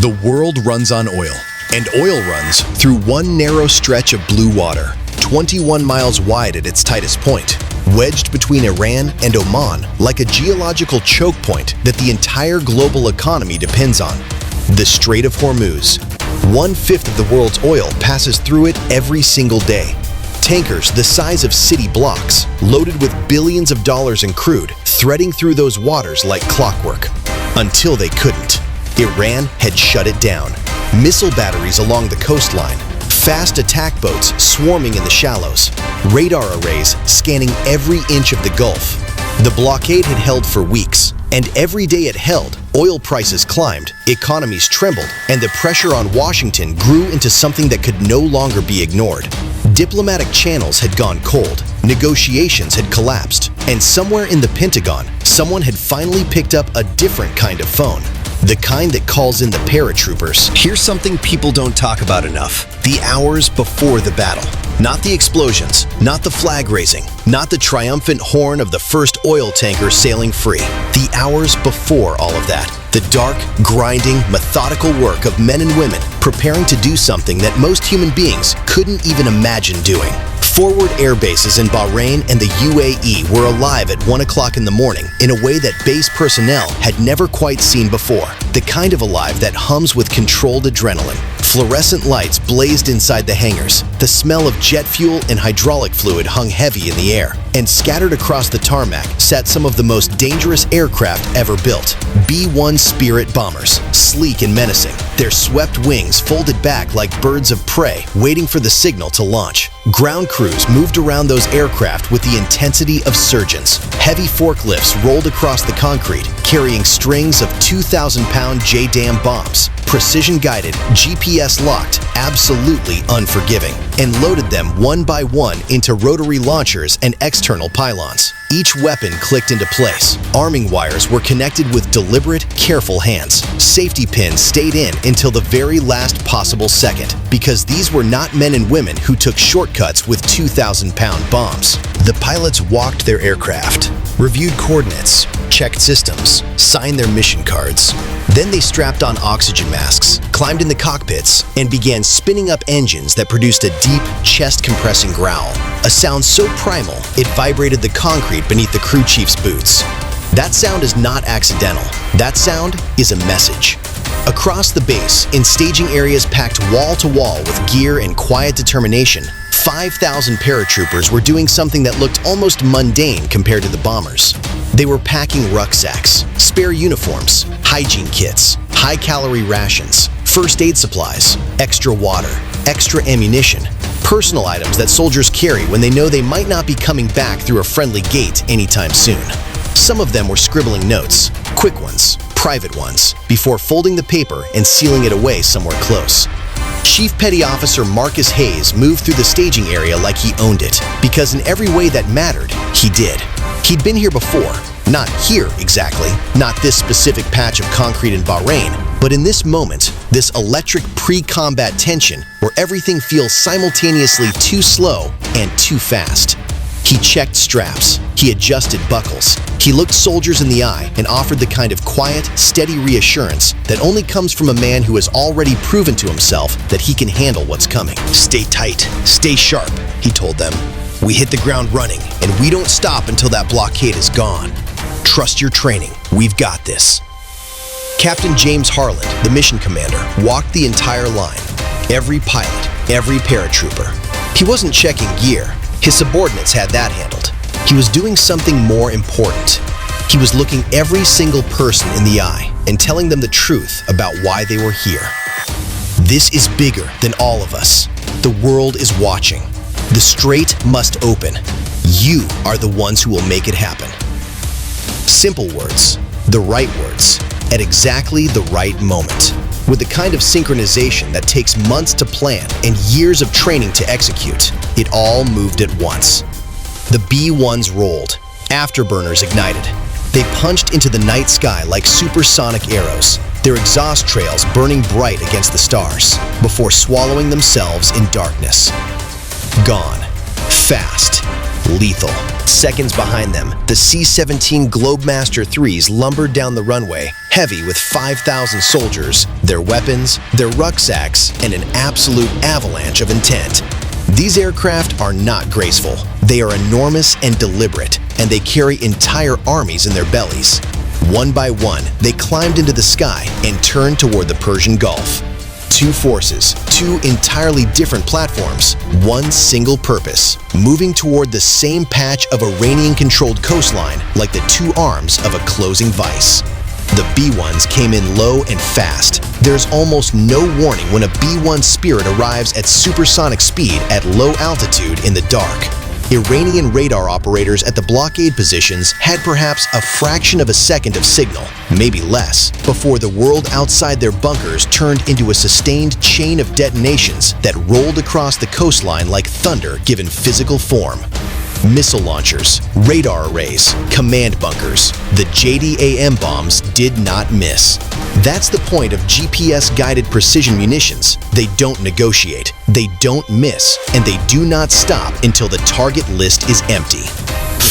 The world runs on oil, and oil runs through one narrow stretch of blue water, 21 miles wide at its tightest point, wedged between Iran and Oman like a geological choke point that the entire global economy depends on. The Strait of Hormuz. 1/5 of the world's oil passes through it every single day. Tankers the size of city blocks, loaded with billions of dollars in crude, threading through those waters like clockwork. Until they couldn't. Iran had shut it down. Missile batteries along the coastline, fast attack boats swarming in the shallows, radar arrays scanning every inch of the Gulf. The blockade had held for weeks, and every day it held, oil prices climbed, economies trembled, and the pressure on Washington grew into something that could no longer be ignored. Diplomatic channels had gone cold, negotiations had collapsed, and somewhere in the Pentagon, someone had finally picked up a different kind of phone. The kind that calls in the paratroopers. Here's something people don't talk about enough. The hours before the battle. Not the explosions, not the flag raising, not the triumphant horn of the first oil tanker sailing free. The hours before all of that. The dark, grinding, methodical work of men and women preparing to do something that most human beings couldn't even imagine doing. Forward air bases in Bahrain and the UAE were alive at 1 o'clock in the morning in a way that base personnel had never quite seen before. The kind of alive that hums with controlled adrenaline. Fluorescent lights blazed inside the hangars. The smell of jet fuel and hydraulic fluid hung heavy in the air. And scattered across the tarmac sat some of the most dangerous aircraft ever built. B-1 Spirit bombers, sleek and menacing. Their swept wings folded back like birds of prey, waiting for the signal to launch. Ground crews moved around those aircraft with the intensity of surgeons. Heavy forklifts rolled across the concrete, carrying strings of 2,000-pound JDAM bombs, precision-guided, GPS-locked, absolutely unforgiving, and loaded them one by one into rotary launchers and external pylons. Each weapon clicked into place. Arming wires were connected with deliberate, careful hands. Safety pins stayed in until the very last possible second, because these were not men and women who took shortcuts with 2,000-pound bombs. The pilots walked their aircraft, reviewed coordinates, checked systems, signed their mission cards. Then they strapped on oxygen masks, climbed in the cockpits, and began spinning up engines that produced a deep, chest-compressing growl. A sound so primal, it vibrated the concrete beneath the crew chief's boots. That sound is not accidental. That sound is a message. Across the base, in staging areas packed wall to wall with gear and quiet determination, 5,000 paratroopers were doing something that looked almost mundane compared to the bombers. They were packing rucksacks, spare uniforms, hygiene kits, high-calorie rations, first aid supplies, extra water, extra ammunition, personal items that soldiers carry when they know they might not be coming back through a friendly gate anytime soon. Some of them were scribbling notes, quick ones, private ones, before folding the paper and sealing it away somewhere close. Chief Petty Officer Marcus Hayes moved through the staging area like he owned it, because in every way that mattered, he did. He'd been here before. Not here, exactly. Not this specific patch of concrete in Bahrain, but in this moment, this electric pre-combat tension where everything feels simultaneously too slow and too fast. He checked straps. He adjusted buckles. He looked soldiers in the eye and offered the kind of quiet, steady reassurance that only comes from a man who has already proven to himself that he can handle what's coming. Stay tight, stay sharp, he told them. We hit the ground running, and we don't stop until that blockade is gone. Trust your training. We've got this. Captain James Harland, the mission commander, walked the entire line. Every pilot, every paratrooper. He wasn't checking gear. His subordinates had that handled. He was doing something more important. He was looking every single person in the eye and telling them the truth about why they were here. This is bigger than all of us. The world is watching. The strait must open. You are the ones who will make it happen. Simple words, the right words, at exactly the right moment, with the kind of synchronization that takes months to plan and years of training to execute. It all moved at once. The B-1s rolled, afterburners ignited. They punched into the night sky like supersonic arrows, their exhaust trails burning bright against the stars, before swallowing themselves in darkness. Gone. Fast. Lethal. Seconds behind them, the C-17 Globemaster IIIs lumbered down the runway, heavy with 5,000 soldiers, their weapons, their rucksacks, and an absolute avalanche of intent. These aircraft are not graceful. They are enormous and deliberate, and they carry entire armies in their bellies. One by one, they climbed into the sky and turned toward the Persian Gulf. Two forces, two entirely different platforms, one single purpose, moving toward the same patch of Iranian-controlled coastline like the two arms of a closing vice. The B-1s came in low and fast. There's almost no warning when a B-1 Spirit arrives at supersonic speed at low altitude in the dark. Iranian radar operators at the blockade positions had perhaps a fraction of a second of signal, maybe less, before the world outside their bunkers turned into a sustained chain of detonations that rolled across the coastline like thunder given physical form. Missile launchers, radar arrays, command bunkers. The JDAM bombs did not miss. That's the point of GPS-guided precision munitions. They don't negotiate, they don't miss, and they do not stop until the target list is empty.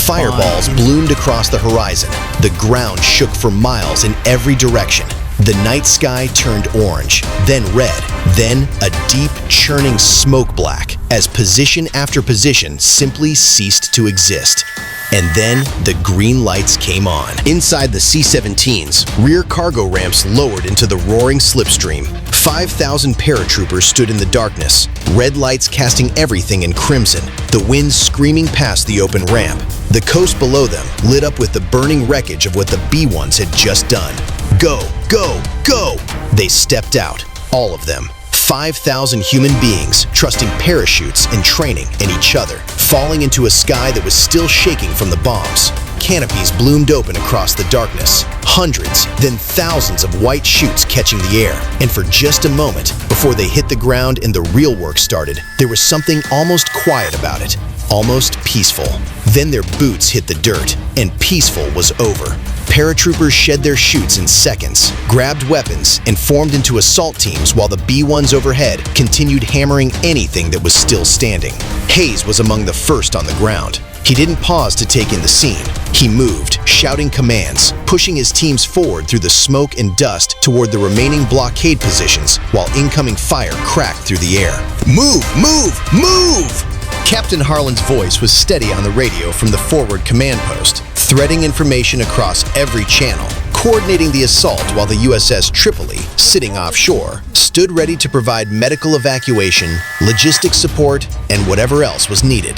Fireballs bloomed across the horizon. The ground shook for miles in every direction. The night sky turned orange, then red, then a deep, churning smoke black as position after position simply ceased to exist. And then the green lights came on. Inside the C-17s, rear cargo ramps lowered into the roaring slipstream. 5,000 paratroopers stood in the darkness, red lights casting everything in crimson, the wind screaming past the open ramp. The coast below them lit up with the burning wreckage of what the B-1s had just done. Go, go, go! They stepped out, all of them. 5,000 human beings trusting parachutes and training and each other, falling into a sky that was still shaking from the bombs. Canopies bloomed open across the darkness. Hundreds, then thousands of white chutes catching the air. And for just a moment, before they hit the ground and the real work started, there was something almost quiet about it. Almost peaceful. Then their boots hit the dirt, and peaceful was over. Paratroopers shed their chutes in seconds, grabbed weapons, and formed into assault teams while the B-1s overhead continued hammering anything that was still standing. Hayes was among the first on the ground. He didn't pause to take in the scene. He moved, shouting commands, pushing his teams forward through the smoke and dust toward the remaining blockade positions while incoming fire cracked through the air. Move, move, move! Captain Harland's voice was steady on the radio from the forward command post, threading information across every channel, coordinating the assault while the USS Tripoli, sitting offshore, stood ready to provide medical evacuation, logistics support, and whatever else was needed.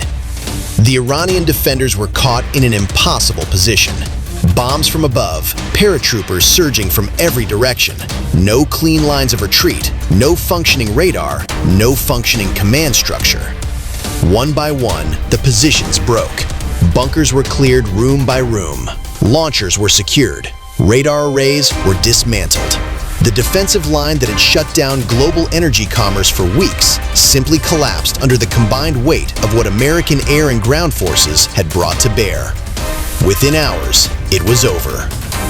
The Iranian defenders were caught in an impossible position. Bombs from above, paratroopers surging from every direction, no clean lines of retreat, no functioning radar, no functioning command structure. One by one, the positions broke. Bunkers were cleared room by room. Launchers were secured. Radar arrays were dismantled. The defensive line that had shut down global energy commerce for weeks simply collapsed under the combined weight of what American air and ground forces had brought to bear. Within hours, it was over.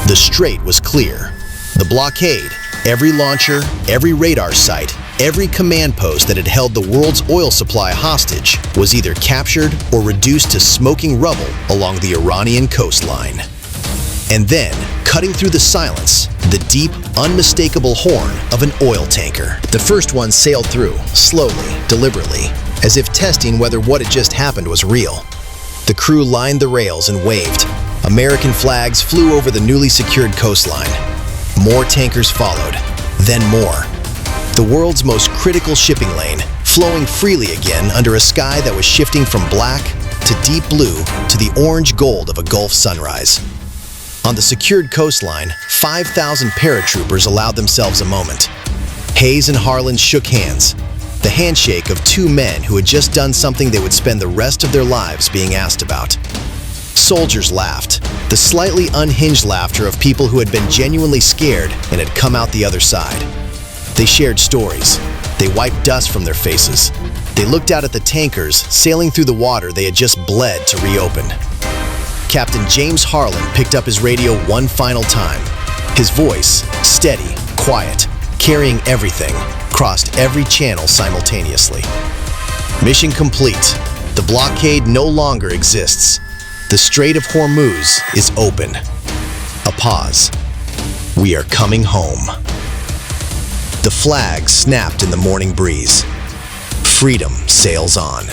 The strait was clear. The blockade, every launcher, every radar site, every command post that had held the world's oil supply hostage was either captured or reduced to smoking rubble along the Iranian coastline. And then, cutting through the silence, the deep, unmistakable horn of an oil tanker. The first one sailed through, slowly, deliberately, as if testing whether what had just happened was real. The crew lined the rails and waved. American flags flew over the newly secured coastline. More tankers followed, then more. The world's most critical shipping lane, flowing freely again under a sky that was shifting from black to deep blue to the orange gold of a Gulf sunrise. On the secured coastline, 5,000 paratroopers allowed themselves a moment. Hayes and Harland shook hands, the handshake of two men who had just done something they would spend the rest of their lives being asked about. Soldiers laughed, the slightly unhinged laughter of people who had been genuinely scared and had come out the other side. They shared stories. They wiped dust from their faces. They looked out at the tankers sailing through the water they had just bled to reopen. Captain James Harland picked up his radio one final time. His voice, steady, quiet, carrying everything, crossed every channel simultaneously. Mission complete. The blockade no longer exists. The Strait of Hormuz is open. A pause. We are coming home. The flag snapped in the morning breeze. Freedom sails on.